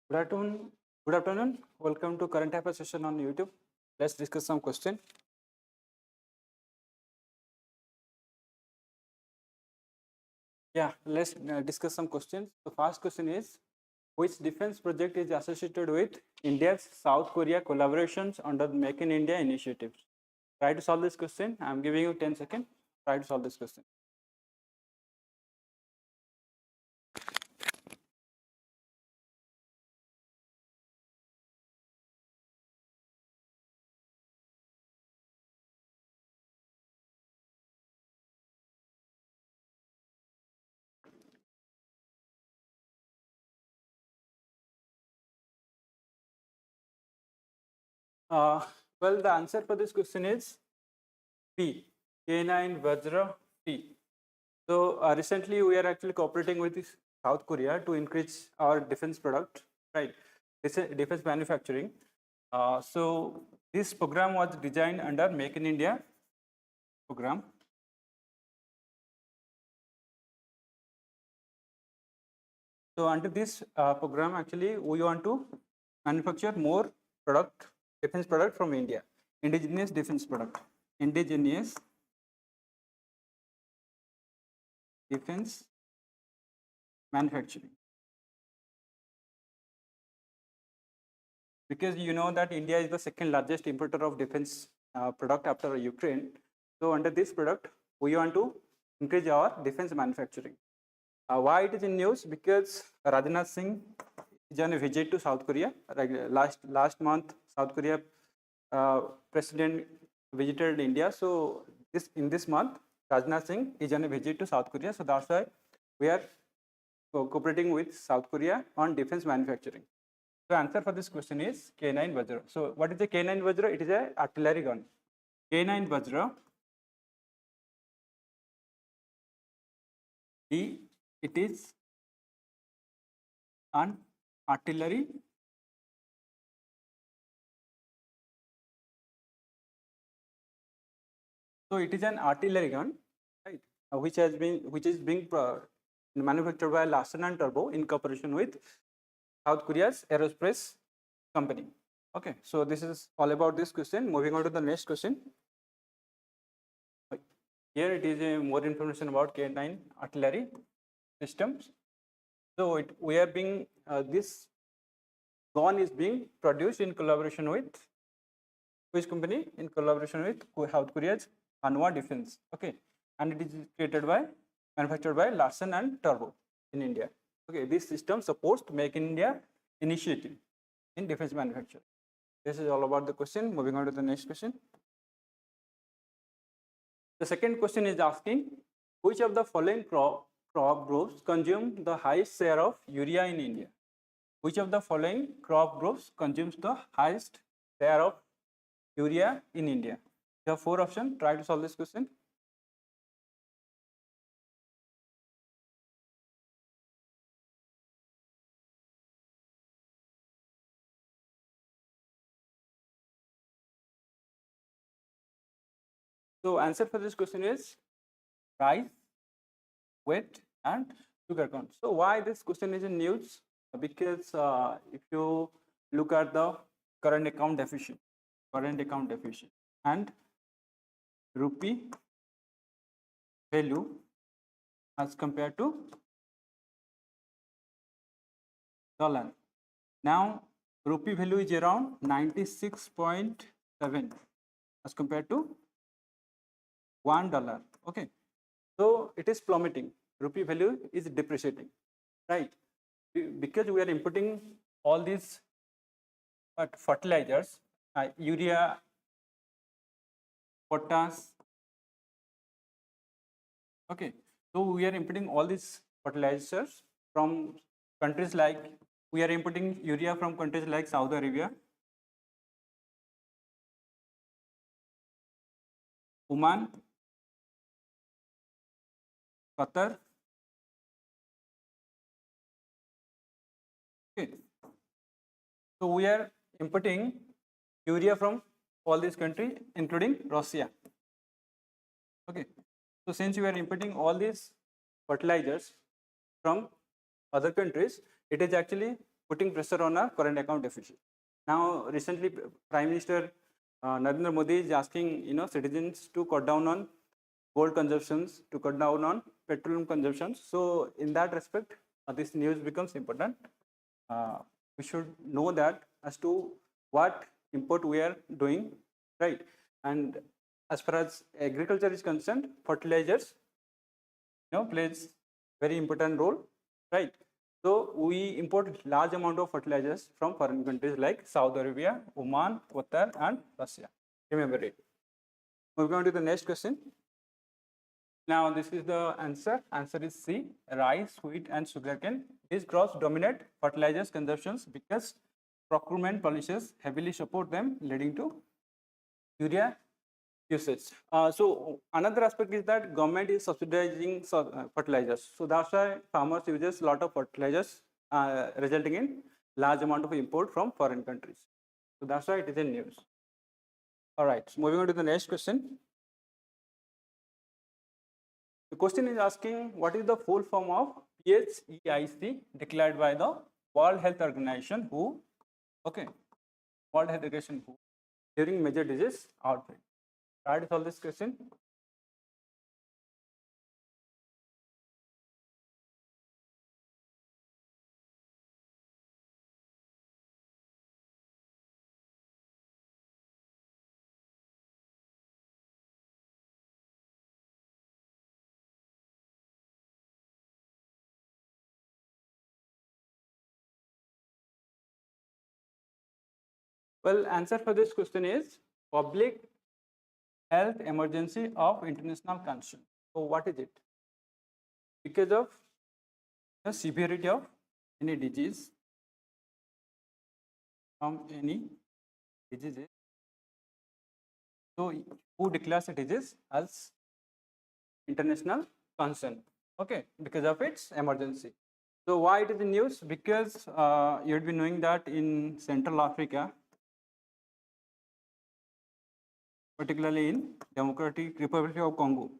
Good afternoon. Good afternoon. Welcome to current affairs session on YouTube. Let's discuss some question. Yeah, let's discuss some questions. The first question is, which defense project is associated with India's South Korea collaborations under the Make in India initiative? Try to solve this question. I'm giving you 10 seconds. Try to solve this question. Well, the answer for this question is P, K9 Vajra P. So recently we are actually cooperating with South Korea to increase our defense product, right? Defense manufacturing. So this program was designed under Make in India program. So under this program, actually, we want to manufacture more product, defense product from India, indigenous defense product, indigenous defense manufacturing. Because you know that India is the second largest importer of defense product after Ukraine. So under this product, we want to increase our defense manufacturing. Why it is in news? Because Rajnath Singh is on a visit to South Korea. Last month, South Korea president visited India. So in this month, Rajnath Singh is on a visit to South Korea. So that's why we are cooperating with South Korea on defense manufacturing. So answer for this question is K9 Vajra. So what is the K9 Vajra? It is an artillery gun. K9 Vajra. It is an artillery So it is an artillery gun, right? Which is being manufactured by Larsen and Turbo in cooperation with South Korea's aerospace company. Okay, so this is all about this question. Moving on to the next question. Here it is more information about K9 artillery systems. So we are being this gun is being produced in collaboration with which company? In collaboration with South Korea's Hanwha Defense. Okay, and it is manufactured by Larsen and Turbo in India. Okay, this system supports Make in India initiative in defense manufacturing. This is all about the question. Moving on to the next question. The second question is asking, which of the following crop groups consume the highest share of urea in India? Which of the following crop groups consumes the highest share of urea in India? You have 4 options. Try to solve this question. So answer for this question is rice, wheat, and sugar cane. So why this question is in news? Because if you look at the current account deficit, and rupee value as compared to dollar. Now rupee value is around 96.7 as compared to $1. Okay, so it is plummeting. Rupee value is depreciating, right? Because we are inputting all these fertilizers, urea, potash. Okay, so we are inputting all these fertilizers from countries like, we are inputting urea from countries like Saudi Arabia, Oman, Qatar. Okay, so we are inputting urea from all these countries, including Russia. Okay, so since we are inputting all these fertilizers from other countries, it is actually putting pressure on our current account deficit. Now, recently, Prime Minister Narendra Modi is asking citizens to cut down on gold consumptions, to cut down on petroleum consumptions. So, in that respect, this news becomes important. We should know that as to what import we are doing, right? And as far as agriculture is concerned, fertilizers plays very important role, right? So we import large amount of fertilizers from foreign countries like Saudi Arabia, Oman, Qatar, and Russia. Remember it. Moving on to the next question. Now this is the answer. Answer is C. Rice, wheat, and sugarcane. These crops dominate fertilizers consumptions because procurement policies heavily support them, leading to urea usage. So another aspect is that government is subsidizing fertilizers. So that's why farmers uses a lot of fertilizers, resulting in large amount of import from foreign countries. So that's why it is in news. All right, so moving on to the next question. The question is asking what is the full form of PHEIC declared by the World Health Organization WHO, World Health Organization WHO, during major disease outbreak. Try to solve this question. Well, answer for this question is public health emergency of international concern. So what is it? Because of the severity of any disease from any diseases. So who declares a disease as international concern? Okay, because of its emergency. So why it is in news? Because you'll be knowing that in Central Africa, particularly in Democratic Republic of Congo,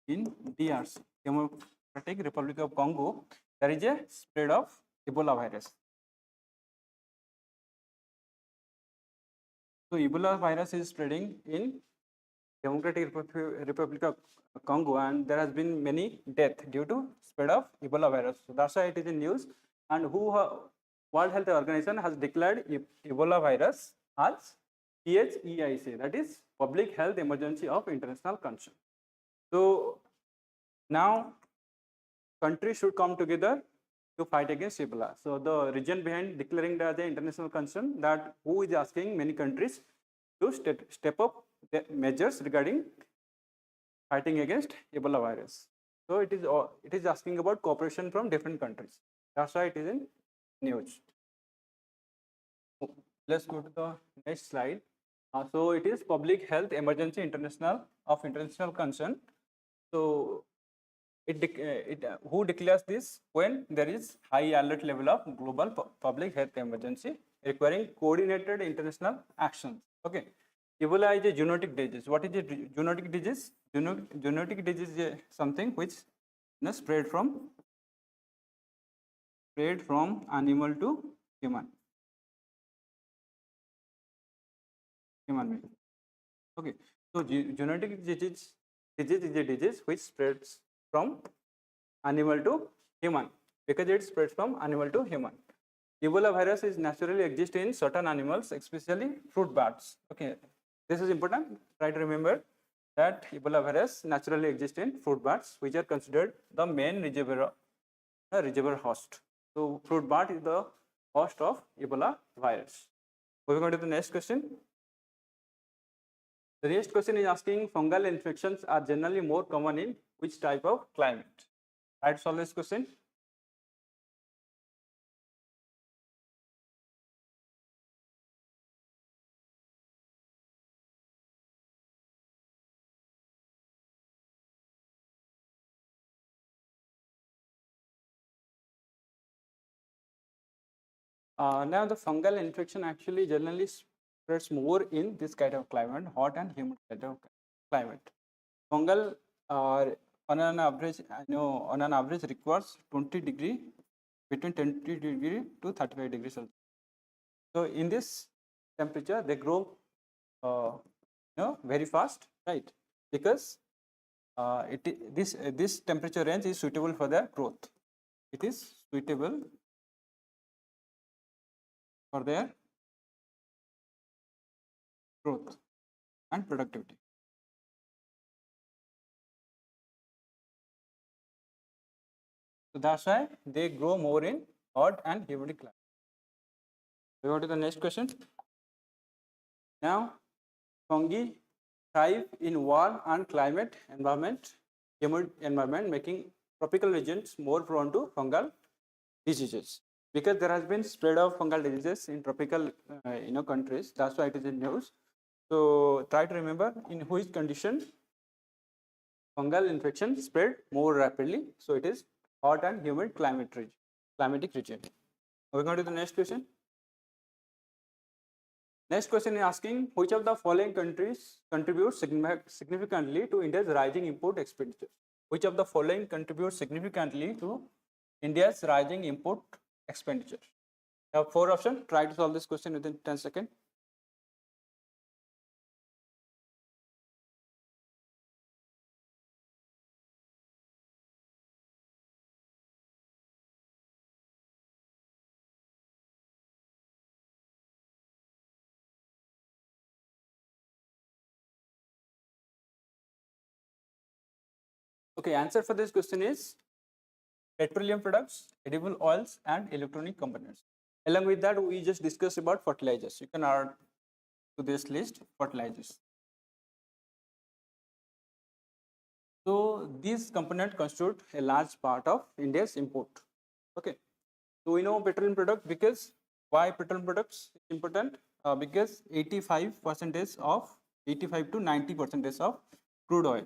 in DRC, Democratic Republic of Congo, there is a spread of Ebola virus. So Ebola virus is spreading in Democratic Republic of Congo, and there has been many deaths due to spread of Ebola virus. So that's why it is in news. And World Health Organization has declared Ebola virus as PHEIC, that is Public Health Emergency of International Concern. So now countries should come together to fight against Ebola. So the reason behind declaring that the international concern, that WHO is asking many countries to step up the measures regarding fighting against Ebola virus. So it is asking about cooperation from different countries. That's why it is in news. Let's go to the next slide. So it is public health emergency of international concern. So who declares this? When there is high alert level of global public health emergency requiring coordinated international actions. Okay. Ebola is a zoonotic disease. What is a zoonotic disease? Zoonotic disease is something which spread from animal to human. Being. Okay. So zoonotic disease is a disease which spreads from animal to human, because it spreads from animal to human. Ebola virus is naturally exist in certain animals, especially fruit bats. Okay, this is important. Try to remember that Ebola virus naturally exists in fruit bats, which are considered the main reservoir host. So fruit bat is the host of Ebola virus. Moving on to the next question. The next question is asking fungal infections are generally more common in which type of climate? Try to solve this question. Now the fungal infection actually generally spreads more in this kind of climate, hot and humid kind of climate. Fungal on an average, on an average requires 20 degree, between 20 degree to 35 degrees Celsius. So in this temperature, they grow, very fast, right? Because this temperature range is suitable for their growth. It is suitable for their growth and productivity. So that's why they grow more in hot and humid climate. We go to the next question. Now, fungi thrive in warm and climate environment, humid environment, making tropical regions more prone to fungal diseases. Because there has been spread of fungal diseases in tropical, countries. That's why it is in news. So try to remember in which condition fungal infection spread more rapidly. So it is hot and humid climatic region. Moving on to the next question. Next question is asking which of the following countries contributes significantly to India's rising import expenditure? Which of the following contributes significantly to India's rising import expenditure? I have 4 options. Try to solve this question within 10 seconds. Okay, answer for this question is petroleum products, edible oils, and electronic components. Along with that, we just discussed about fertilizers. You can add to this list fertilizers. So these components constitute a large part of India's import. Okay. So we know petroleum product because why petroleum products is important? Because 85% of 85 to 90% of crude oil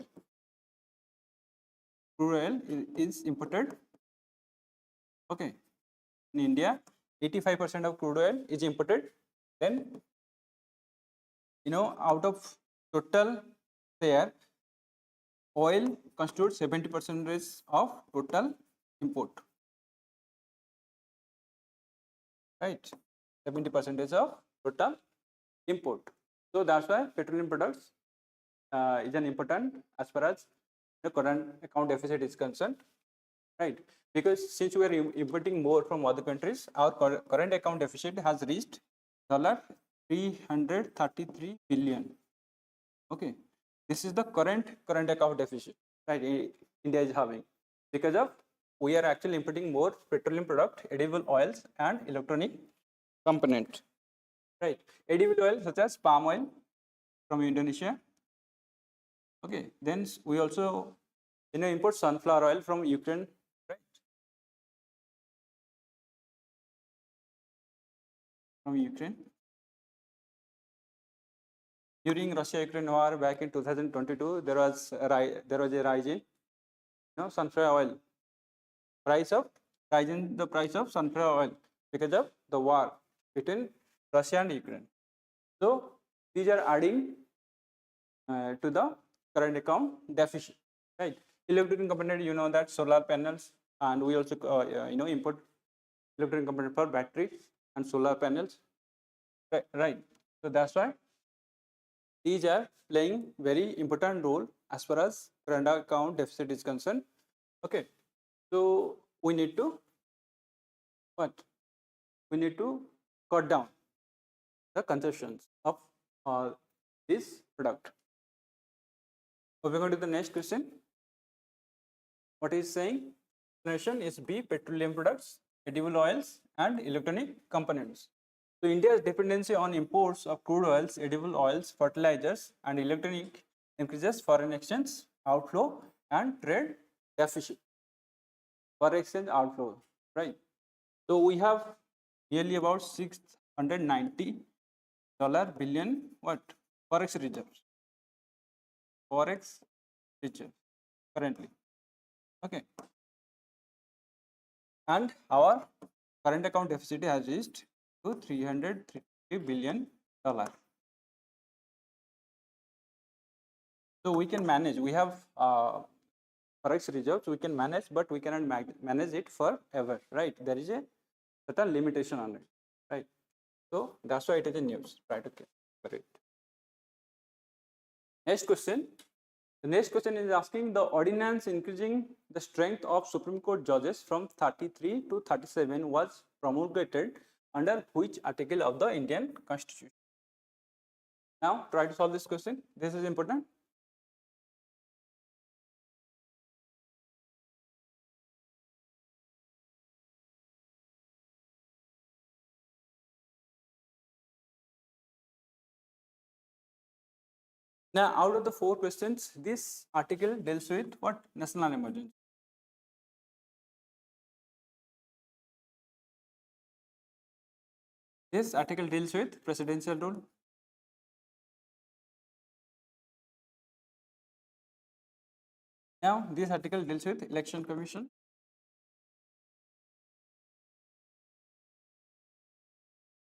is imported. Okay, in India 85% of crude oil is imported. Then out of total share, oil constitutes 70% of total import, right? 70% of total import. So that's why petroleum products is an important as far as the current account deficit is concerned, right? Because since we are importing more from other countries, our current account deficit has reached $333 billion. Okay, this is the current account deficit, right? India is having because of we are actually importing more petroleum product, edible oils, and electronic component, right? Edible oil such as palm oil from Indonesia. Okay, then we also import sunflower oil from Ukraine, right? From Ukraine. During Russia-Ukraine war back in 2022, there was a rise in sunflower oil rising the price of sunflower oil because of the war between Russia and Ukraine. So these are adding to the current account deficit, right? Electronic component, that solar panels, and we also import electronic component for batteries and solar panels, right? So that's why these are playing very important role as far as current account deficit is concerned. Okay, so we need to cut down the consumptions of this product. Moving on to the next question. What is saying? Explanation is B, petroleum products, edible oils, and electronic components. So India's dependency on imports of crude oils, edible oils, fertilizers, and electronic increases foreign exchange outflow and trade deficit. Foreign exchange outflow, right? So we have nearly about $690 billion forex reserves. Forex reserve currently. Okay. And our current account deficit has reached to $330 billion. So we can manage. We have forex reserves we can manage, but we cannot manage it forever, right? There is a certain limitation on it, right? So that's why it is in news. Try to cover it. Next question. The next question is asking the ordinance increasing the strength of Supreme Court judges from 33 to 37 was promulgated under which article of the Indian Constitution? Now try to solve this question. This is important. Now, out of the 4 questions, this article deals with what? National emergency. This article deals with presidential rule. Now, this article deals with election commission.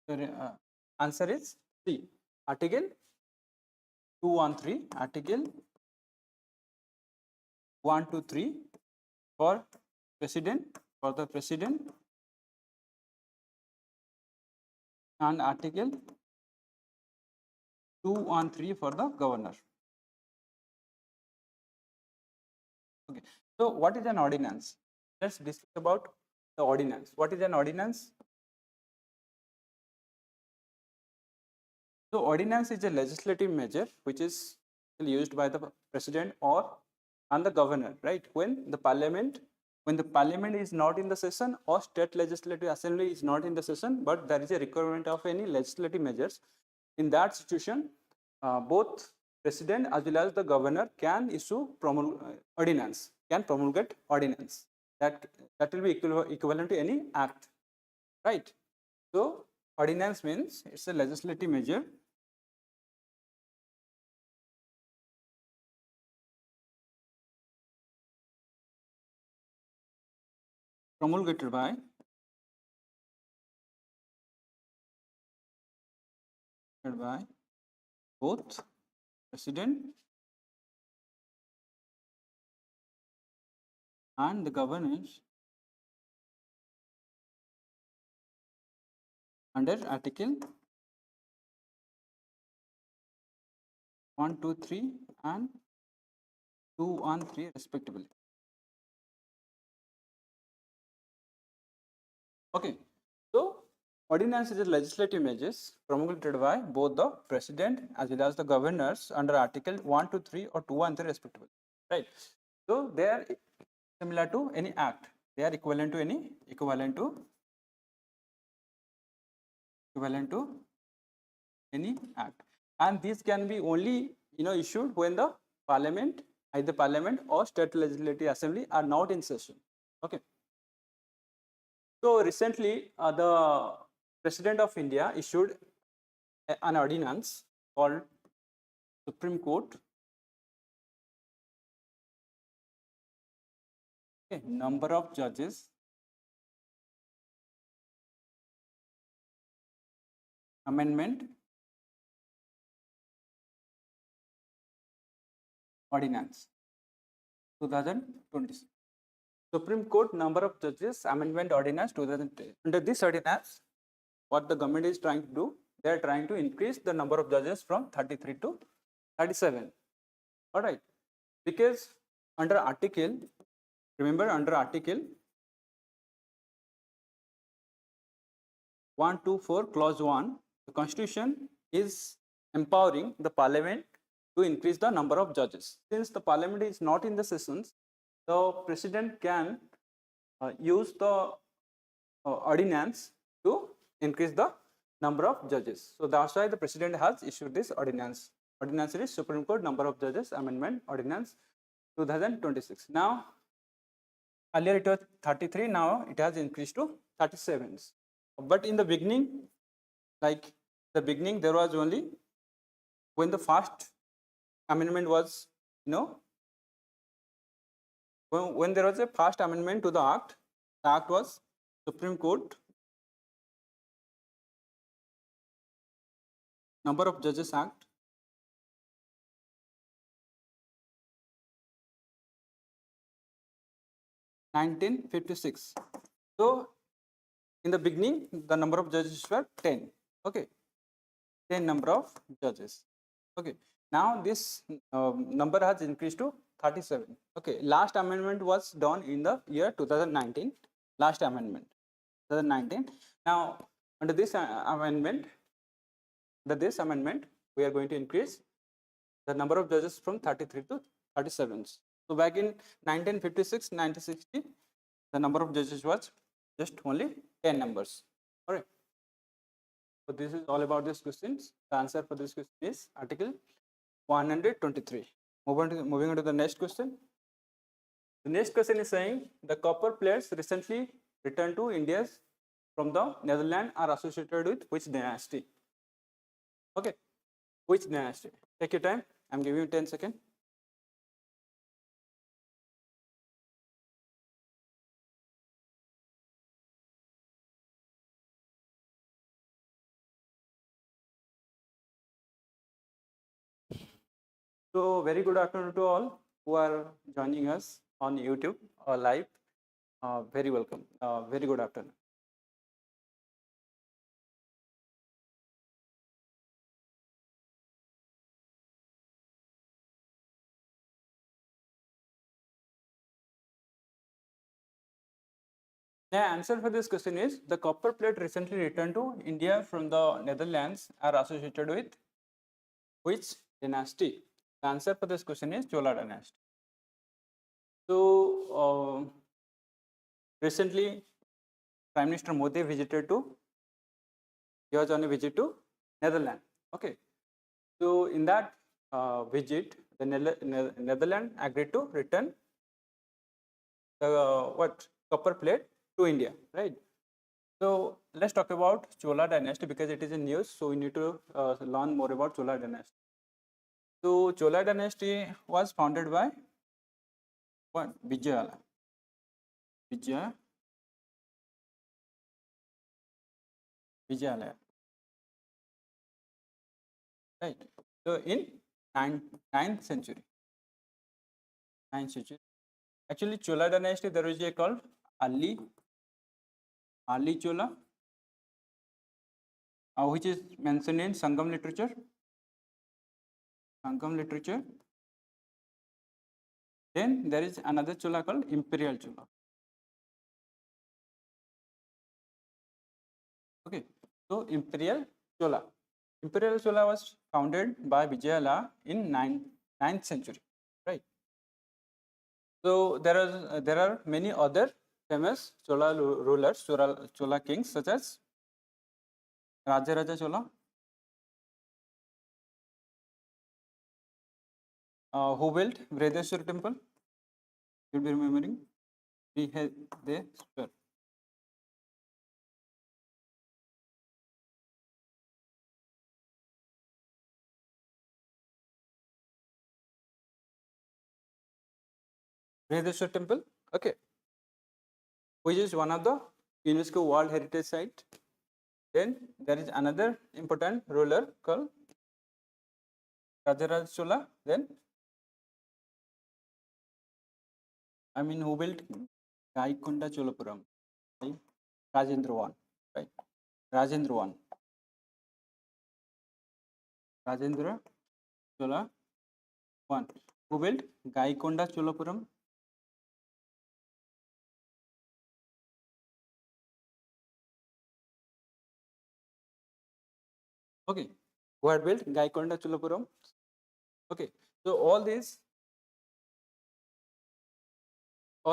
The answer is C. Article 213, Article 123 for president, for the president, and Article 213 for the governor. Okay. So, what is an ordinance? Let's discuss about the ordinance. What is an ordinance? So, ordinance is a legislative measure which is used by the president or and the governor, right? When the parliament is not in the session or state legislative assembly is not in the session, but there is a requirement of any legislative measures. In that situation, both president as well as the governor can issue ordinance, can promulgate ordinance. That will be equivalent to any act, right? So, ordinance means it's a legislative measure promulgated by both president and the governors under Article 123 and 213 respectively. Okay, so ordinance is a legislative measures promulgated by both the president as well as the governors under Article 123 or 213 respectively, right? So they are similar to any act. They are equivalent to any any act, and these can be only issued when the parliament, either parliament or state legislative assembly are not in session. Okay. So recently, the President of India issued an ordinance called Supreme Court. Okay, number of judges amendment ordinance 2026. Supreme Court number of judges amendment ordinance 2010. Under this ordinance, what the government is trying to do, they are trying to increase the number of judges from 33 to 37. All right, because under article, remember under article 124 clause 1, the constitution is empowering the parliament to increase the number of judges. Since the parliament is not in the sessions, the president can use the ordinance to increase the number of judges. So that's why the president has issued this ordinance. Ordinance is Supreme Court number of judges amendment ordinance 2026. Now, earlier it was 33, now it has increased to 37. But in the beginning, there was only when the first amendment was, when there was a first amendment to the act was Supreme Court number of judges act. 1956. So in the beginning, the number of judges were 10. Okay, 10 number of judges. Okay, now this number has increased to 37. Okay, last amendment was done in the year 2019. Last amendment, 2019. Now under this amendment, we are going to increase the number of judges from 33 to 37. So back in 1956, 1960, the number of judges was just only 10 numbers. All right. So this is all about this questions. The answer for this question is Article 123. Moving on to the next question. The next question is saying the copper plates recently returned to India from the Netherlands are associated with which dynasty? Okay, which dynasty? Take your time. I'm giving you 10 seconds. So very good afternoon to all who are joining us on YouTube or live. Very welcome. Very good afternoon. The answer for this question is the copper plate recently returned to India from the Netherlands are associated with which dynasty? The answer for this question is Chola dynasty. So recently, Prime Minister Modi visited to, he was on a visit to Netherlands. Okay. So in that visit, the Netherlands agreed to return the copper plate to India, right? So let's talk about Chola dynasty because it is in news. So we need to learn more about Chola dynasty. So Chola dynasty was founded by what? Vijayalaya. Vijayalaya. Right. So in 9th century. 9th century. Actually, Chola dynasty there is a called Ali Chola, which is mentioned in Sangam literature. Then there is another Chola called Imperial Chola. Okay, so Imperial Chola was founded by Vijayalaya in 9th century, right? So there are many other famous Chola rulers, Chola kings such as Rajaraja Chola, who built Vredeshwar temple. You'll be remembering. Vredeshwar. Vredeshwar temple, okay, which is one of the UNESCO World Heritage Site. Then there is another important ruler called Rajaraj Chola. Then who built Gaikonda Cholapuram? Right? Rajendra I, right? Rajendra Chola I, who built Gaikonda Cholapuram? Okay, who had built Gaikonda Cholapuram? Okay, so all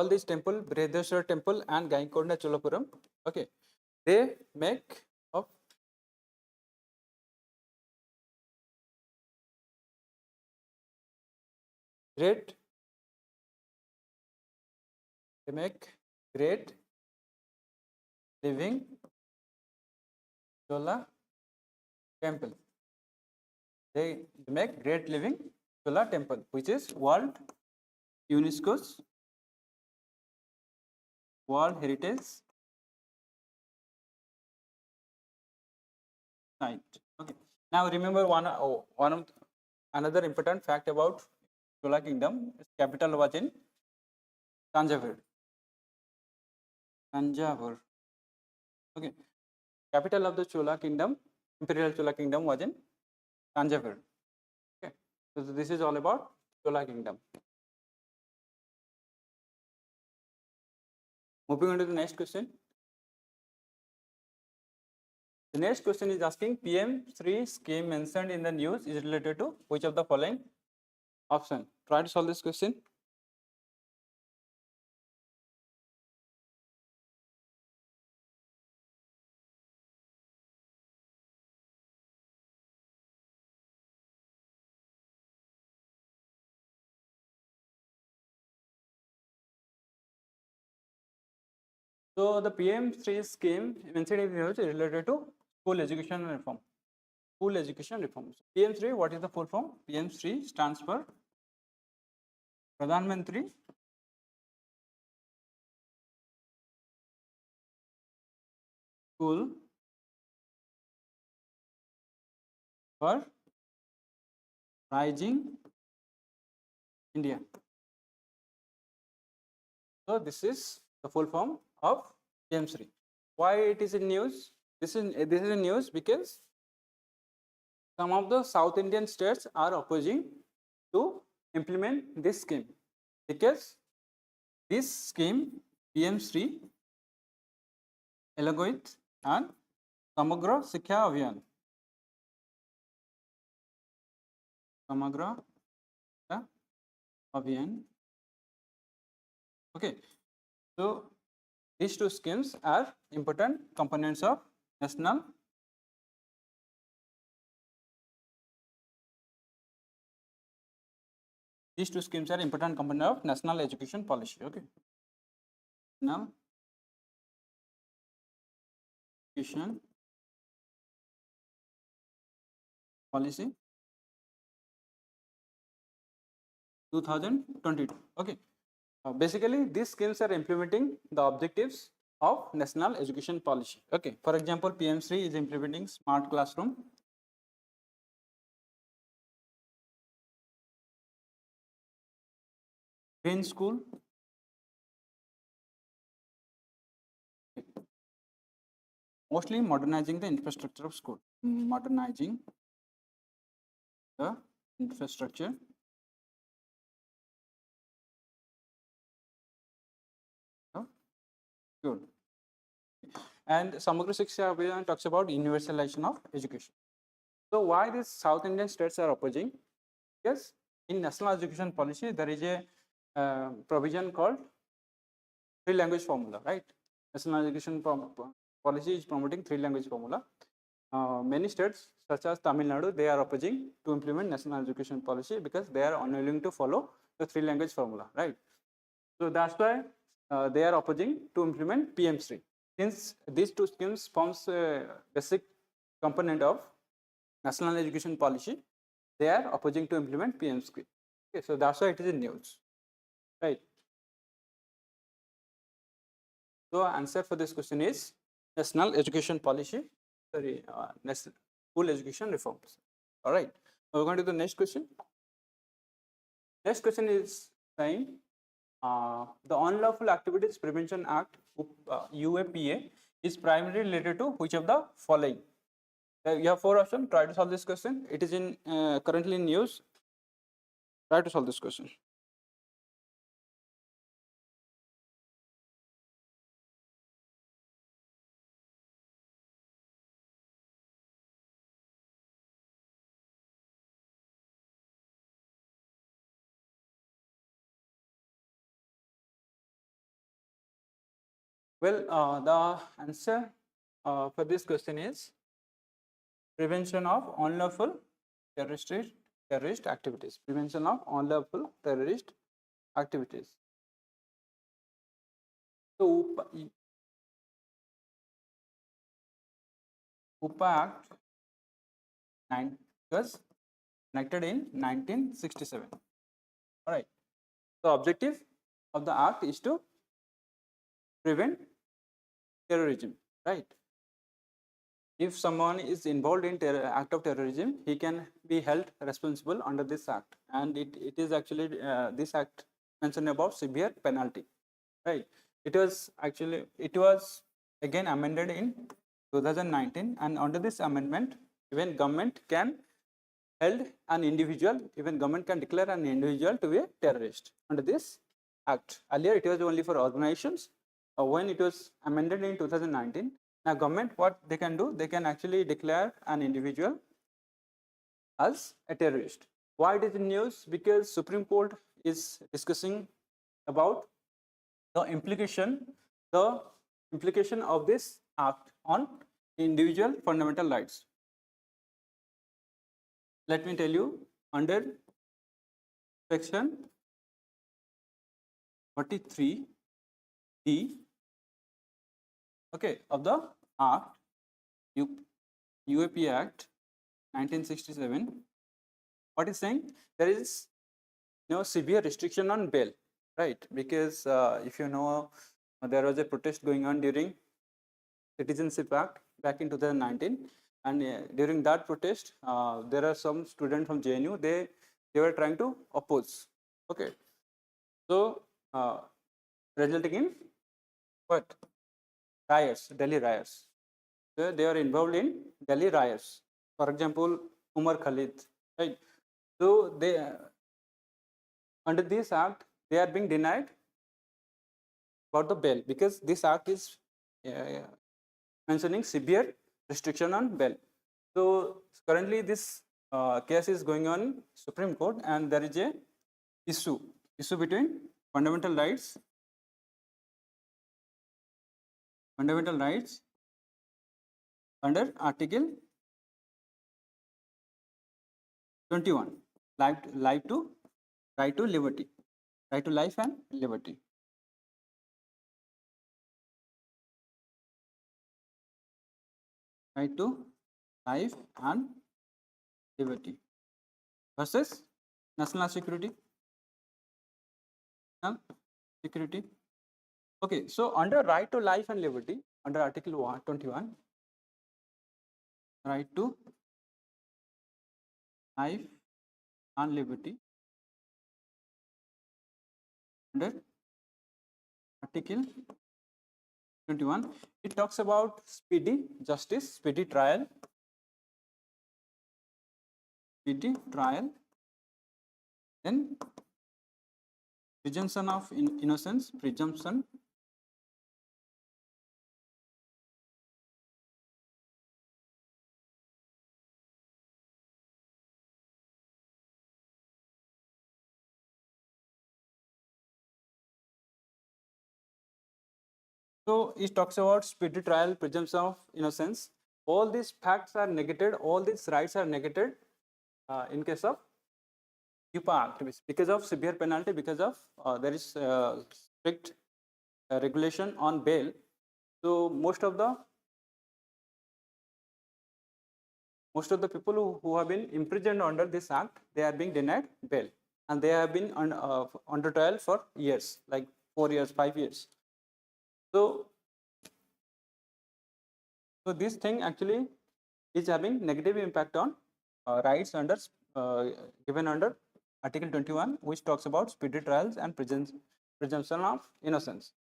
these temple, Vredeshwar temple and Gaikonda Cholapuram, okay, they make of great living Chola temple. They make great living Chola temple, which is UNESCO's World Heritage Site. Okay. Now remember another important fact about Chola Kingdom. Its capital was in Tanjavur. Tanjavur. Okay. Capital of the Chola kingdom, Imperial Chola kingdom was in Tanjavur. Okay. So this is all about Chola kingdom. Moving on to the next question. The next question is asking PM3 scheme mentioned in the news is related to which of the following option? Try to solve this question. So the PM3 scheme mentioned in the news is related to school education reform. School education reform. PM3, what is the full form? PM3 stands for Pradhan Mantri School for Rising India. So this is the full form of PM3. Why it is in news? This is in news because some of the South Indian states are opposing to implement this scheme, because this scheme PM3 along with and Samagra Shiksha Abhiyan. Samagra Shiksha Abhiyan. Okay, so these two schemes are important components of national These two schemes are important component of national education policy. Okay, now education policy 2022. Okay, basically these schemes are implementing the objectives of national education policy. Okay, for example, PM3 is implementing smart classroom, green school, mostly modernizing the infrastructure of school, modernizing the infrastructure of school. And Samagra Shiksha Abhiyan talks about universalization of education. So why these South Indian states are opposing? Yes, in national education policy there is a provision called three language formula, right? National education policy is promoting three language formula. Many states such as Tamil Nadu, they are opposing to implement national education policy because they are unwilling to follow the three language formula, right? So that's why they are opposing to implement PM3. Since these two schemes forms a basic component of national education policy, they are opposing to implement PM3. Okay, so that's why it is in news, right? So answer for this question is national education policy, sorry, national school education reforms. All right, we're going to the next question. Next question is saying the Unlawful Activities Prevention Act, UAPA, is primarily related to which of the following? You have four options. Try to solve this question. It is in currently in news. Try to solve this question. Well, the answer for this question is prevention of unlawful terrorist activities. Prevention of unlawful terrorist activities. So, UPA Act was enacted in 1967. All right. The objective of the act is to prevent terrorism, right? If someone is involved in act of terrorism, he can be held responsible under this act, and it is actually this act mentioned about severe penalty, right? it was again amended in 2019, and under this amendment, even government can government can declare an individual to be a terrorist under this act. Earlier, it was only for organizations. When it was amended in 2019, now government, what they can do, they can actually declare an individual as a terrorist. Why it is in news? Because Supreme Court is discussing about the implication of this act on individual fundamental rights. Let me tell you, under section 43D, okay, of the Act, UAP Act 1967, what is saying? There is no severe restriction on bail, right? Because if you know, there was a protest going on during Citizenship Act back in 2019, and during that protest, there are some students from JNU. They were trying to oppose. Okay, so resulting in what? Riots, Delhi riots. So they are involved in Delhi riots. For example, Umar Khalid, right? So they under this act, they are being denied about the bail, because this act is mentioning severe restriction on bail. So currently this case is going on in Supreme Court, and there is a issue between fundamental rights under Article 21, right to liberty, right to life and liberty. Right to life and liberty versus national security. Okay, so under right to life and liberty, under Article 21, right to life and liberty, under Article 21, it talks about speedy justice, speedy trial, then presumption of innocence, presumption, so it talks about speedy trial, presumption of innocence. All these facts are negated, all these rights are negated in case of UPA activists, because of severe penalty, because of there is strict regulation on bail. So most of the people who have been imprisoned under this act, they are being denied bail, and they have been under trial for years, like 4 years, 5 years. So this thing actually is having negative impact on rights under given under Article 21, which talks about speedy trials and presumption of innocence.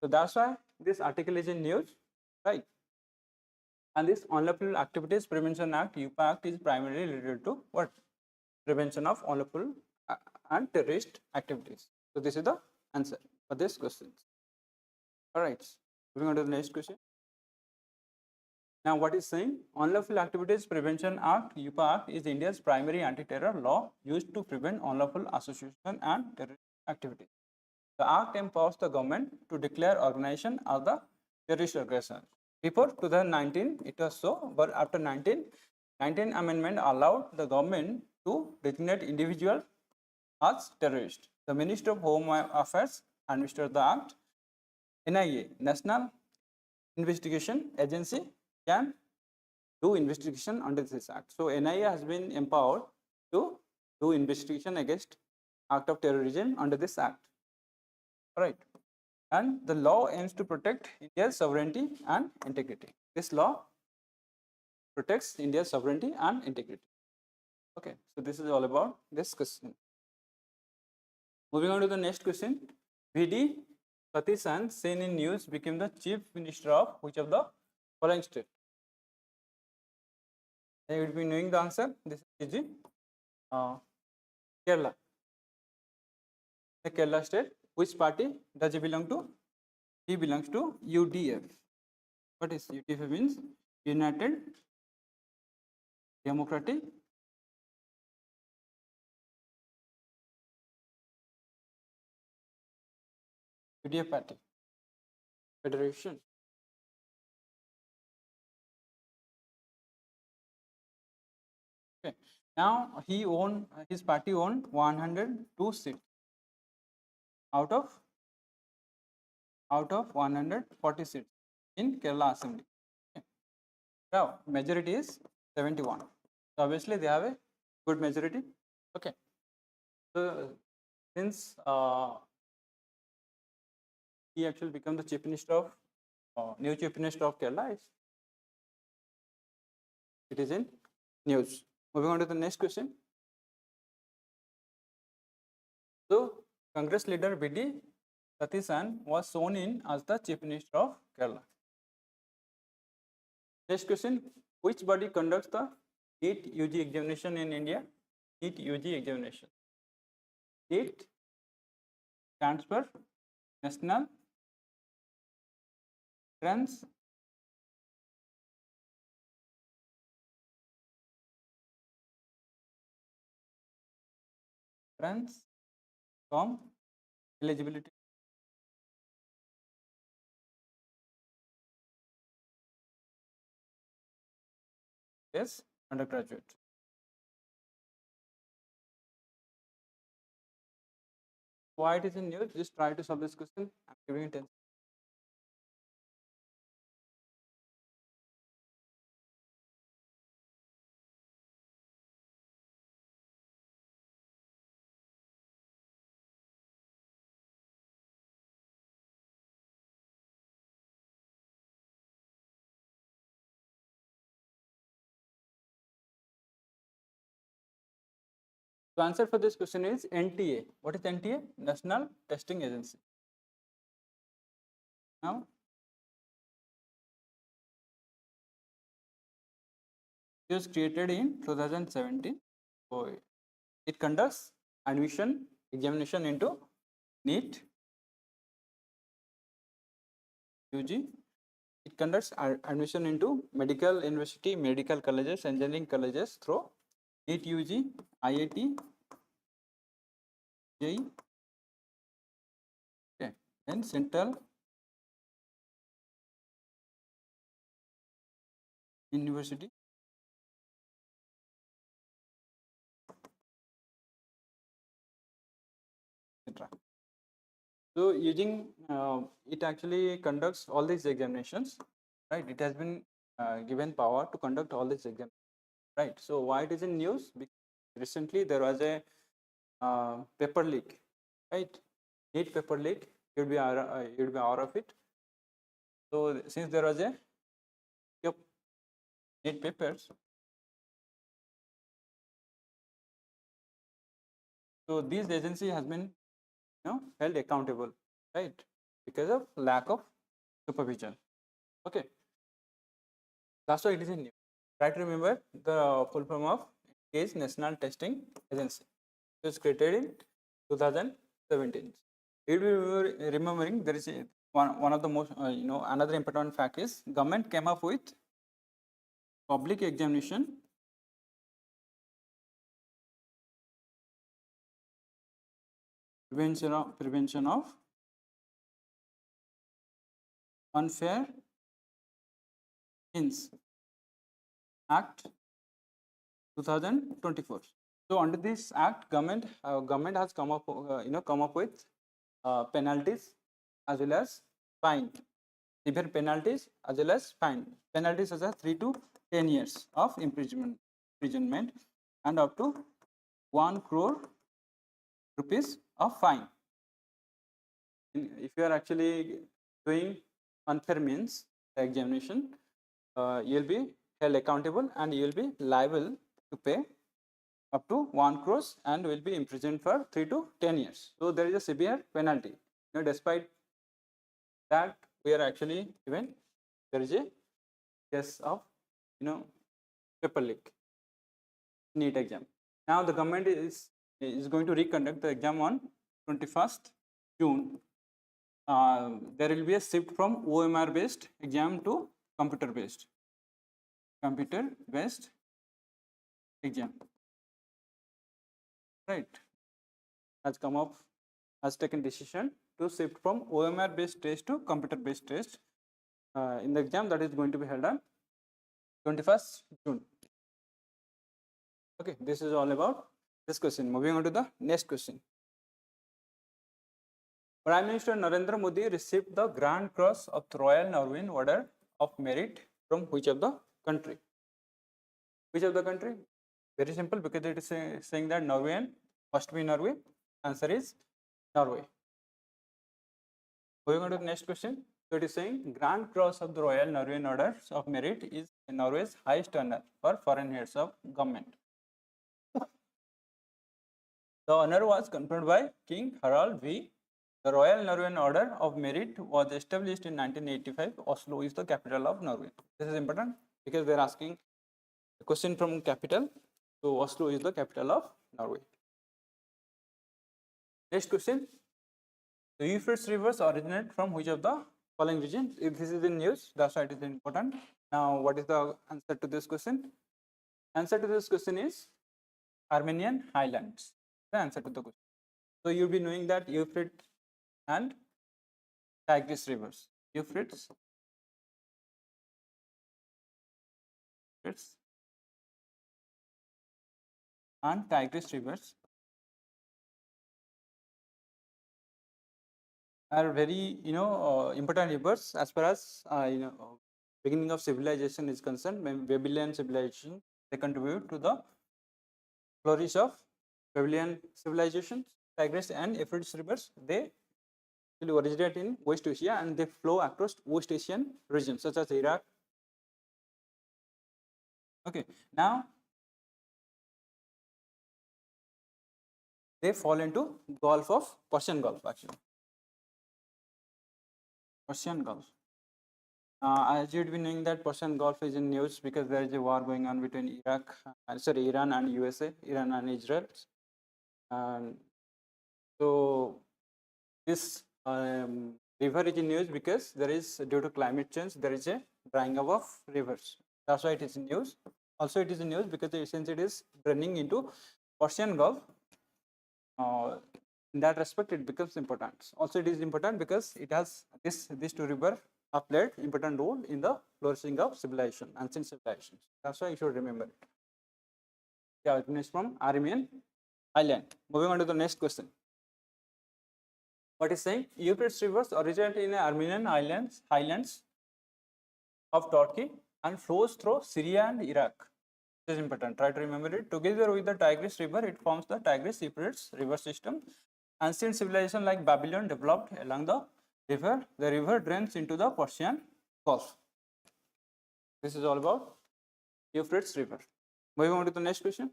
So that's why this article is in news, right? And this Unlawful Activities Prevention Act, UPA Act, is primarily related to what? Prevention of unlawful and terrorist activities. So this is the answer for this question. All right, moving on to the next question. Now, what is saying? Unlawful Activities Prevention Act, UPA Act, is India's primary anti-terror law used to prevent unlawful association and terrorist activities. The act empowers the government to declare organization as the terrorist organization. Before 2019, it was so, but after 19 amendment allowed the government to designate individual as terrorist. The Minister of Home Affairs administered the act. NIA, National Investigation Agency, can do investigation under this act. So NIA has been empowered to do investigation against act of terrorism under this act. All right. And the law aims to protect India's sovereignty and integrity. This law protects India's sovereignty and integrity. Okay, so this is all about this question. Moving on to the next question. VD Satish seen in news became the chief minister of which of the following state? You will be knowing the answer. This is easy. Kerala. The Kerala state. Which party does he belong to? He belongs to UDF. What is UDF means? United Democratic UDF party federation. Okay. Now his party owned 102 seats out of 140 seats in Kerala Assembly. Okay. Now majority is 71. So obviously they have a good majority. Okay. So since he actually become the chief minister of new chief minister of Kerala, it is in news. Moving on to the next question. So Congress leader B.D. Satish was sworn in as the chief minister of Kerala. Next question. Which body conducts the NEET UG examination in India? NEET UG examination. NEET stands for National Entrance from eligibility. Yes, undergraduate. Why it is in news? Just try to solve this question. I'm giving it 10. The answer for this question is NTA. What is NTA? National Testing Agency. Now, it was created in 2017. So it conducts admission examination into NEET UG. It conducts admission into medical university, medical colleges, engineering colleges through NEET UG, IIT, JEE, okay, and Central University. Etc. So using it actually conducts all these examinations, right? It has been given power to conduct all these exams, right? So why it is in news? Because recently there was a paper leak, right? NEET paper leak. You'll be aware of it. So since there was a NEET papers, so this agency has been held accountable, right? Because of lack of supervision. Okay. That's why it is in new. Try to remember the full form of is National Testing Agency. It was created in 2017. You will be remembering there is one of the most another important fact is government came up with public examination prevention of unfair means Act 2024. So under this act, government has come up with penalties as well as fine, severe penalties as well as fine. Penalties such as 3 to 10 years of imprisonment and up to 1 crore rupees of fine. If you are actually doing unfair means examination, you will be held accountable and you will be liable to pay up to 1 crore and will be imprisoned for 3 to 10 years. So there is a severe penalty. Despite that we are actually even there is a case of paper leak NEET exam. Now the government is going to reconduct the exam on 21st June. There will be a shift from OMR based exam to computer based exam, right? Has come up, has taken decision to shift from OMR based test to computer based test in the exam that is going to be held on 21st June. Okay, this is all about this question. Moving on to the next question. Prime Minister Narendra Modi received the Grand Cross of the Royal Norwegian Order of Merit from which of the country? Which of the country? Very simple, because it is saying that Norwegian must be Norway. Answer is Norway. Moving on to the next question. So it is saying Grand Cross of the Royal Norwegian Order of Merit is Norway's highest honor for foreign heads of government. The honor was conferred by King Harald V. The Royal Norwegian Order of Merit was established in 1985. Oslo is the capital of Norway. This is important because they are asking a question from capital. So Oslo is the capital of Norway. Next question. The Euphrates rivers originate from which of the following regions? If this is in news, that's why it is important. Now, what is the answer to this question? Answer to this question is Armenian highlands. The answer to the question. So you'll be knowing that Euphrates and Tigris rivers. Euphrates and Tigris rivers are very important rivers as far as beginning of civilization is concerned. Babylonian civilization, they contribute to the flourish of Babylonian civilization. Tigris and Euphrates rivers, they originate in West Asia and they flow across West Asian regions such as Iraq. Okay, now they fall into Gulf of Persian Gulf actually. Persian Gulf. As you'd be knowing that Persian Gulf is in news because there is a war going on between Iran and USA, Iran and Israel. And so this river is in news because there is, due to climate change, there is a drying up of rivers. That's why it is in news. Also, it is in news because since it is running into Persian Gulf, in that respect, it becomes important. Also, it is important because it has these two rivers have played important role in the flourishing of civilization, ancient civilizations. That's why you should remember it. Yeah, it is from Armenian island. Moving on to the next question. What is saying? Euphrates rivers originate in Armenian highlands of Turkey and flows through Syria and Iraq. This is important. Try to remember it. Together with the Tigris River, it forms the Tigris-Euphrates river system. Ancient civilization like Babylon developed along the river. The river drains into the Persian Gulf. This is all about Euphrates River. Moving on to the next question.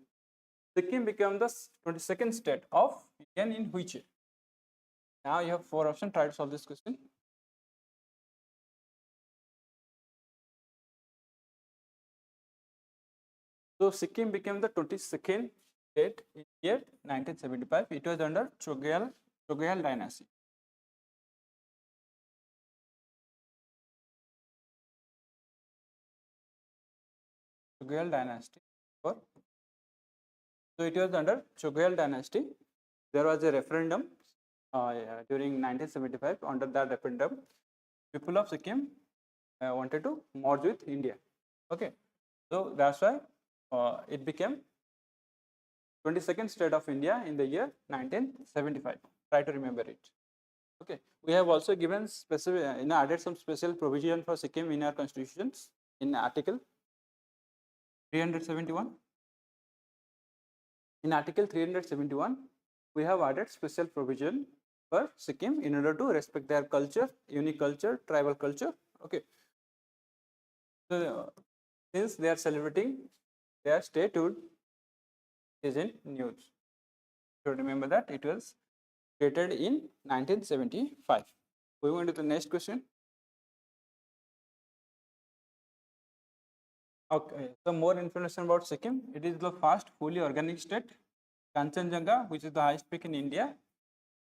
Sikkim became the 22nd state of India in which year? Now you have 4 options. Try to solve this question. So Sikkim became the 22nd state in year 1975. It was under Chogyal dynasty. Chogyal dynasty. So it was under Chogyal dynasty. There was a referendum during 1975. Under that referendum, people of Sikkim wanted to merge with India. Okay, so that's why it became 22nd state of India in the year 1975. Try to remember it. Okay, we have also given specific, added some special provision for Sikkim in our constitutions in Article 371. In Article 371, we have added special provision for Sikkim in order to respect their culture, unique culture, tribal culture. Okay. So, since they are celebrating their statehood is in news. So remember that it was created in 1975. Moving on to the next question. Okay, so more information about Sikkim. It is the first fully organic state. Kanchenjunga, which is the highest peak in India,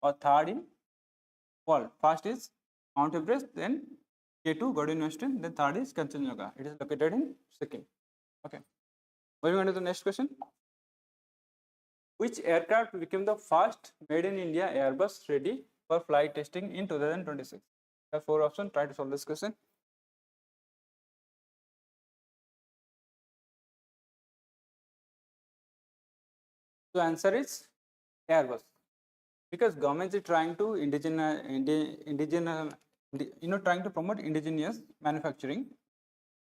or third in world. First is Mount Everest, then K2, Gordon Weston, then third is Kanchenjunga. It is located in Sikkim. Okay. Moving on to the next question. Which aircraft became the first made in India Airbus ready for flight testing in 2026? There are 4 options. Try to solve this question. So answer is Airbus, because government is trying to trying to promote indigenous manufacturing.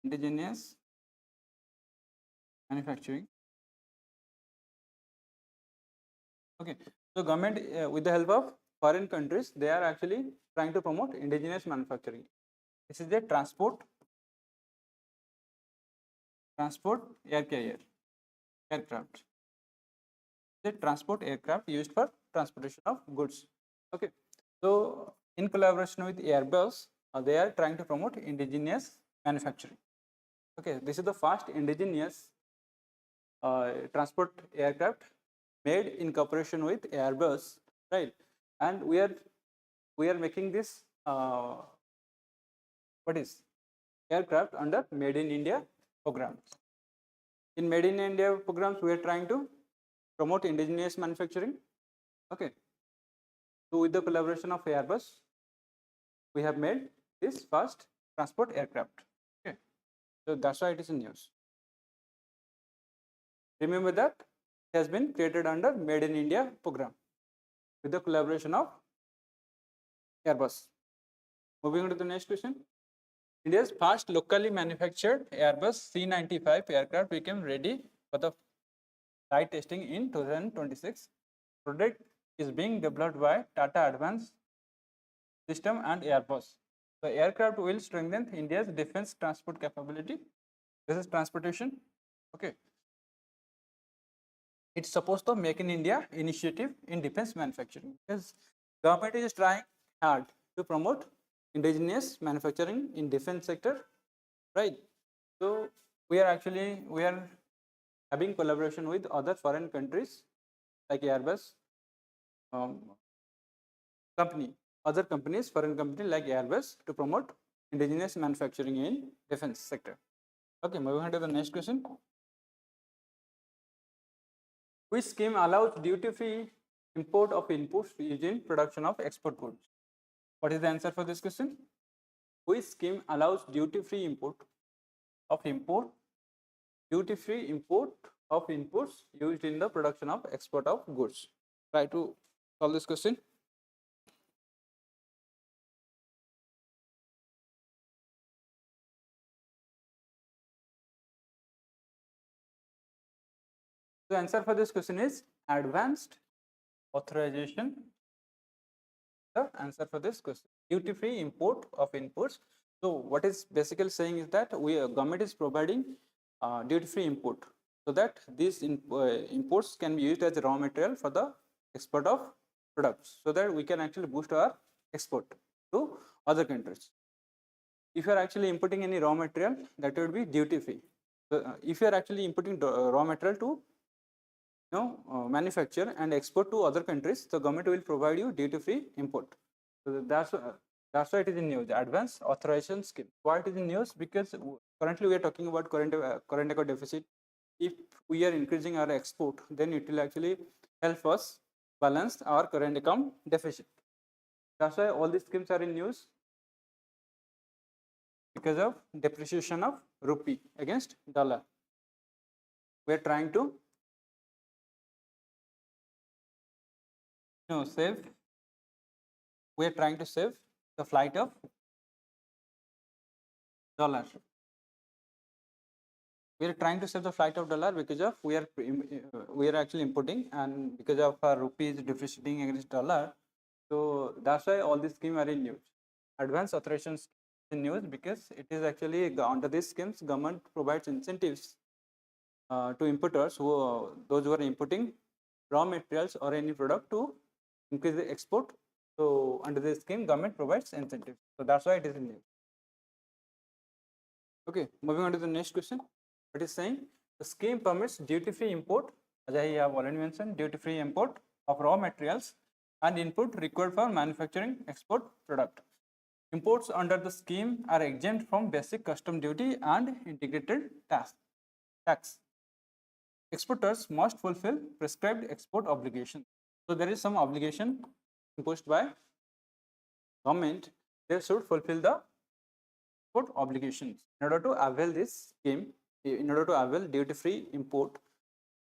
Indigenous manufacturing. Okay, so government with the help of foreign countries, they are actually trying to promote indigenous manufacturing. This is the transport air carrier aircraft. The transport aircraft used for transportation of goods. Okay, so in collaboration with Airbus, they are trying to promote indigenous manufacturing. Okay, this is the first indigenous transport aircraft made in cooperation with Airbus, right? And we are making this what is aircraft under Made in India programs. In Made in India programs, we are trying to promote indigenous manufacturing. Okay, so with the collaboration of Airbus, we have made this first transport aircraft. Okay, so that's why it is in news. Remember that it has been created under Made in India program with the collaboration of Airbus. Moving on to the next question. India's first locally manufactured Airbus C95 aircraft became ready for the flight testing in 2026. Product is being developed by Tata Advanced System and Airbus. The aircraft will strengthen India's defense transport capability. This is transportation. Okay. It's supposed to make in India initiative in defense manufacturing, because government is trying hard to promote indigenous manufacturing in defense sector, right? So we are having collaboration with other foreign countries like Airbus company, other companies, foreign company like Airbus, to promote indigenous manufacturing in defense sector. Okay, moving on to the next question. Which scheme allows duty-free import of inputs used in production of export goods? What is the answer for this question? Which scheme allows duty-free import of inputs used in the production of export of goods? Try to solve this question. The answer for this question is advanced authorization. The answer for this question, duty-free import of inputs. So what is basically saying is that government is providing duty-free import, so that these imports can be used as raw material for the export of products, so that we can actually boost our export to other countries. If you are actually importing any raw material, that would be duty-free. So, if you are actually importing raw material to manufacture and export to other countries, the government will provide you duty-free import. So that's why it is in news. Advanced authorization scheme. Why it is in news? Because currently we are talking about current account deficit. If we are increasing our export, then it will actually help us balance our current account deficit. That's why all these schemes are in news, because of depreciation of rupee against dollar. We are trying to save. We are trying to save the flight of dollar. We are trying to save the flight of dollar because of we are actually importing, and because of our rupee is depreciating against dollar. So that's why all these schemes are in news. Advanced authorization in news because it is actually under these schemes, government provides incentives to importers those who are importing raw materials or any product to increase the export So under this scheme, government provides incentives. So that's why it is in news. Okay, moving on to the next question. It is saying the scheme permits duty-free import, as I have already mentioned, duty-free import of raw materials and input required for manufacturing export product. Imports under the scheme are exempt from basic custom duty and integrated tax. Exporters must fulfill prescribed export obligations. So there is some obligation imposed by government. They should fulfill the export obligations. In order to avail this scheme, in order to avail duty-free import,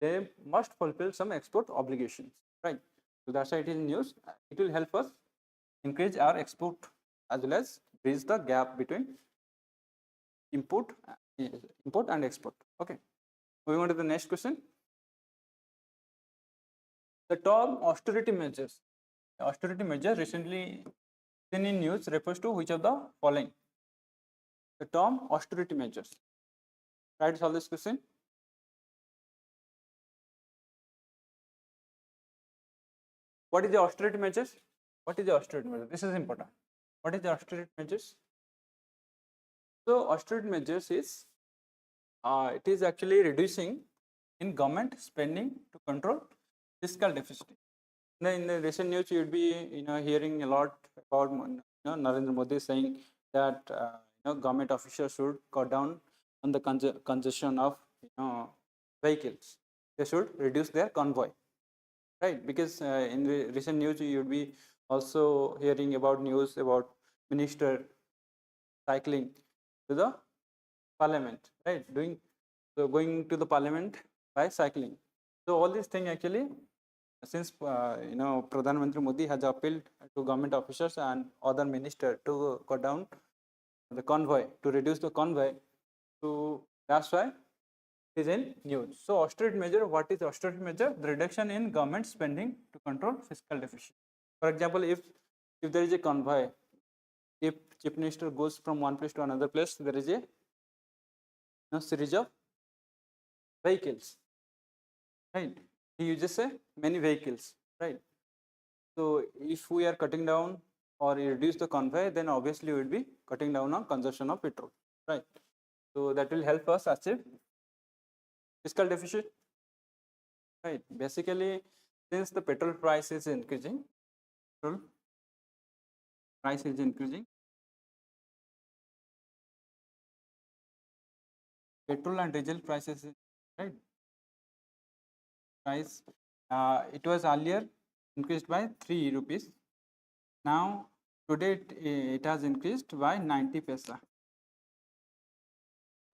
they must fulfill some export obligations, right? So that's why it is in news. It will help us increase our export as well as bridge the gap between import and export. Okay, moving on to the next question. The term austerity measures. The austerity measure recently seen in news refers to which of the following? The term austerity measures. Try to solve this question. What is the austerity measures? What is the austerity measure? This is important. What is the austerity measures? So austerity measures is it is actually reducing in government spending to control fiscal deficit. In the recent news, you would be hearing a lot about Narendra Modi saying that government officials should cut down on the congestion of vehicles. They should reduce their convoy, right? Because in the recent news, you would be also hearing about news about minister cycling to the parliament, right? Going to the parliament by cycling. So all these things actually, since Pradhan Mantri Modi has appealed to government officers and other ministers to cut down the convoy, to reduce the convoy, so that's why it is in news. So austerity measure, what is austerity measure? The reduction in government spending to control fiscal deficit. For example, if there is a convoy, if chief minister goes from one place to another place, there is a series of vehicles, right? He uses many vehicles, right? So if we are cutting down or reduce the convoy, then obviously we will be cutting down on consumption of petrol, right? So that will help us achieve fiscal deficit, right? Basically, since the petrol price is increasing, petrol and diesel prices, right? Price, it was earlier increased by 3 rupees. Now today it has increased by 90 paisa.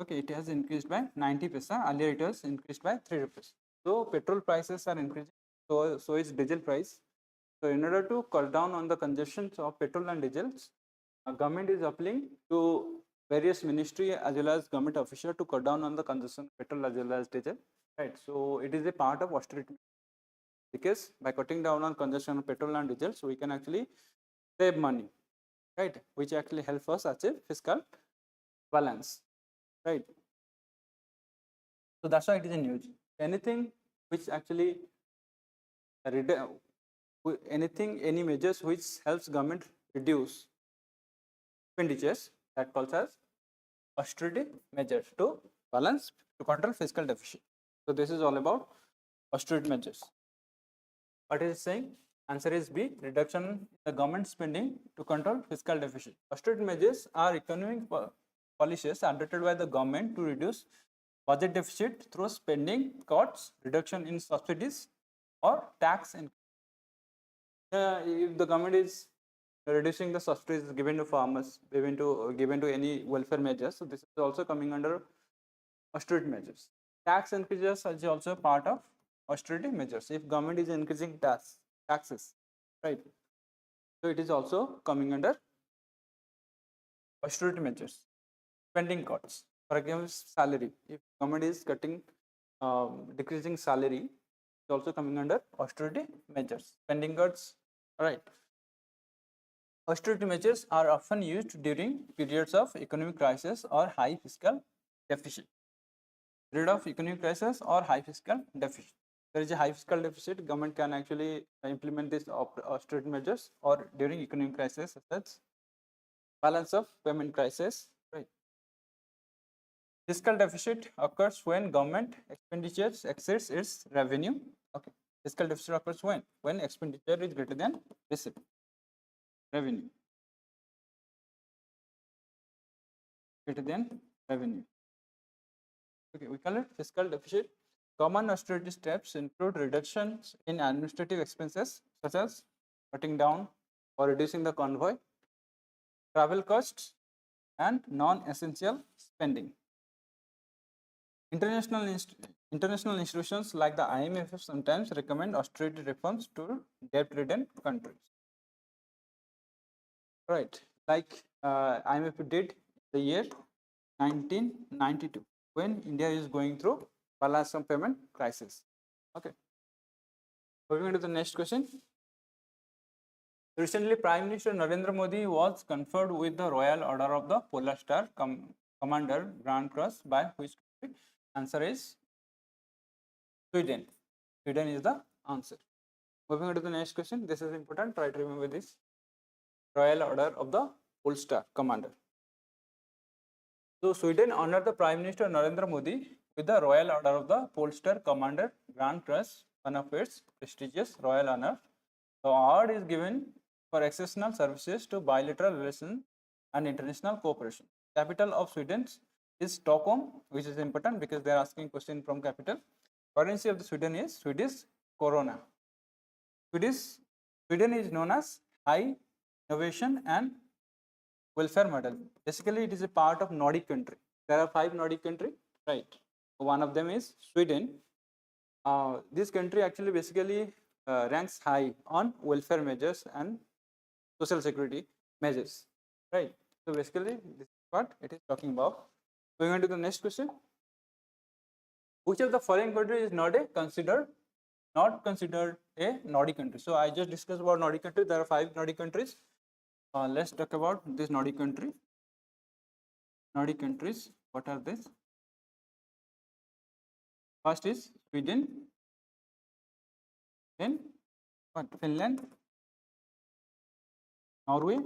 Okay, it has increased by 90 paisa. Earlier it was increased by 3 rupees. So petrol prices are increasing. So is diesel price. So in order to cut down on the consumption of petrol and diesels, government is appealing to various ministry as well as government official to cut down on the consumption of petrol as well as diesel. Right. So it is a part of austerity, because by cutting down on consumption of petrol and diesels, we can actually save money, right? Which actually helps us achieve fiscal balance, right? So that's why it is in news. Anything which actually any measures which helps government reduce expenditures, that calls as austerity measures to balance, to control fiscal deficit. So this is all about austerity measures. What is saying? Answer is B, reduction in the government spending to control fiscal deficit. Austerity measures are economic policies adopted by the government to reduce budget deficit through spending cuts, reduction in subsidies or tax increase. If the government is reducing the subsidies given to farmers, given to any welfare measures, so this is also coming under austerity measures. Tax increases is also part of austerity measures. If government is increasing taxes, right? So it is also coming under austerity measures. Spending cuts, for example, salary. If government is cutting, decreasing salary, it's also coming under austerity measures. Spending cuts, right? Austerity measures are often used during periods of economic crisis or high fiscal deficit. Period of economic crisis or high fiscal deficit. there is a high fiscal deficit, government can actually implement these austerity measures, or during economic crisis such as balance of payment crisis, right? Fiscal deficit occurs when government expenditures exceeds its revenue. Okay. Fiscal deficit occurs when expenditure is greater than receipt revenue. Greater than revenue. Okay, we call it fiscal deficit. Common austerity steps include reductions in administrative expenses such as cutting down or reducing the convoy, travel costs, and non-essential spending. International institutions like the IMF sometimes recommend austerity reforms to debt-ridden countries. Right, like IMF did the year 1992 when India is going through balance of payment crisis. Okay. Moving on to the next question. Recently, Prime Minister Narendra Modi was conferred with the Royal Order of the Polar Star Commander Grand Cross by which country? Answer is Sweden. Sweden is the answer. Moving on to the next question. This is important. Try to remember this. Royal Order of the Polar Star Commander. So Sweden honored the Prime Minister Narendra Modi with the Royal Order of the Polestar Commander Grand Cross, one of its prestigious royal honors. The award is given for exceptional services to bilateral relations and international cooperation. Capital of Sweden is Stockholm, which is important because they are asking question from capital. Currency of the Sweden is Swedish krona. Sweden is known as high innovation and welfare model. Basically, it is a part of Nordic country. There are 5 Nordic countries, right? One of them is Sweden. This country actually basically ranks high on welfare measures and social security measures, right? So basically, this is what it is talking about. Going on to the next question. Which of the following countries is not considered a Nordic country? So I just discussed about Nordic countries. There are 5 Nordic countries. Let's talk about this Nordic country. Nordic countries, what are these? First is Sweden, then what? Finland, Norway,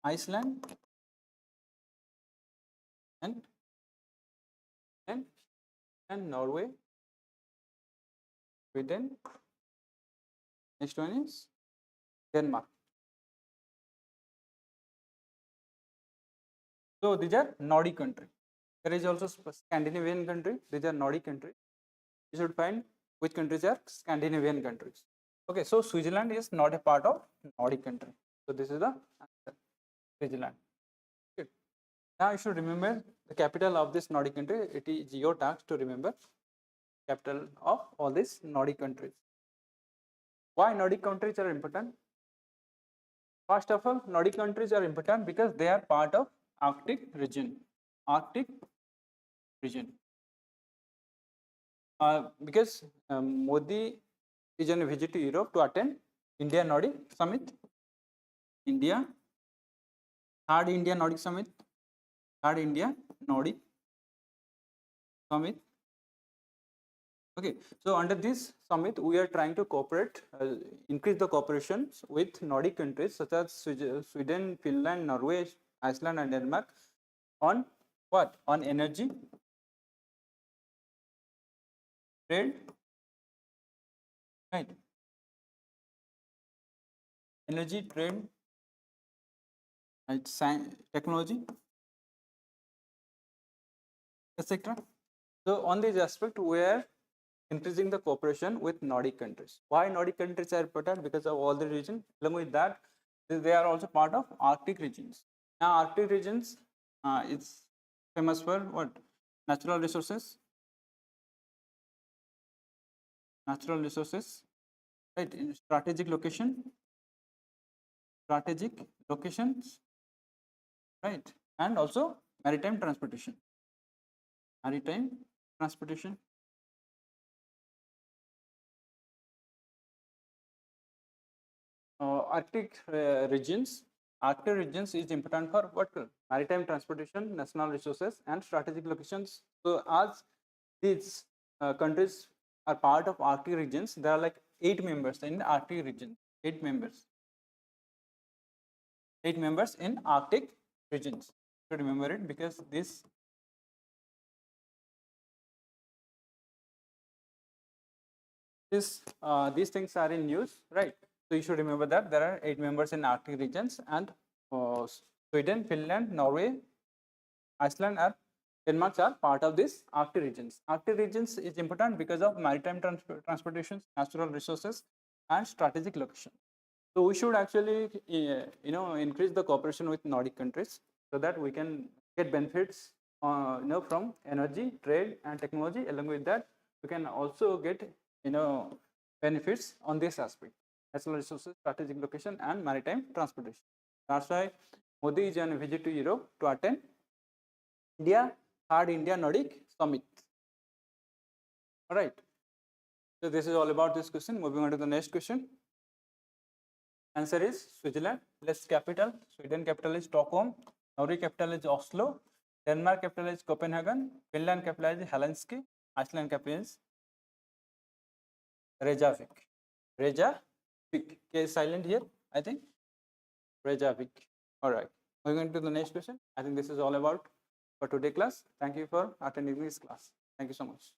Iceland, and Norway, Sweden. Next one is Denmark. So these are Nordic countries. There is also Scandinavian country. These are Nordic countries. You should find which countries are Scandinavian countries. Okay, so Switzerland is not a part of Nordic country. So this is the answer, Switzerland. Okay. Now you should remember the capital of this Nordic country. It is your task to remember capital of all these Nordic countries. Why Nordic countries are important? First of all, Nordic countries are important because they are part of Arctic region. Arctic region. Because Modi is on a visit to Europe to attend India Nordic Summit. India, third India Nordic Summit. Third India Nordic Summit. Okay, so under this summit, we are trying to cooperate, increase the cooperation with Nordic countries such as Sweden, Finland, Norway, Iceland, and Denmark on what? On energy, trade, right? Energy, trade, right? Science, technology, etc. So on this aspect, we are increasing the cooperation with Nordic countries. Why Nordic countries are important? Because of all the regions. Along with that, they are also part of Arctic regions. Now, Arctic regions is famous for what? Natural resources. Natural resources, right? In strategic locations, right? And also maritime transportation. Maritime transportation. Arctic regions is important for what? Maritime transportation, national resources, and strategic locations. So as these countries are part of Arctic regions. There are like 8 members in the Arctic region. 8 members. 8 members in Arctic regions. You should remember it because these things are in news, right? So you should remember that there are 8 members in Arctic regions, and Sweden, Finland, Norway, Iceland, and Denmark are part of this Arctic regions. Arctic regions is important because of maritime transportation, natural resources, and strategic location. So we should actually, increase the cooperation with Nordic countries so that we can get benefits, from energy, trade, and technology. Along with that, we can also get, benefits on this aspect: natural resources, strategic location, and maritime transportation. That's why Modi is on a visit to Europe to attend third India Nordic Summit. All right. So this is all about this question. Moving on to the next question. Answer is Switzerland. Less capital. Sweden capital is Stockholm. Norway capital is Oslo. Denmark capital is Copenhagen. Finland capital is Helsinki. Iceland capital is Reykjavik. Reykjavik. K is silent here, I think. Reykjavik. All right. Moving on to the next question. I think this is all about for today class. Thank you for attending this class. Thank you so much.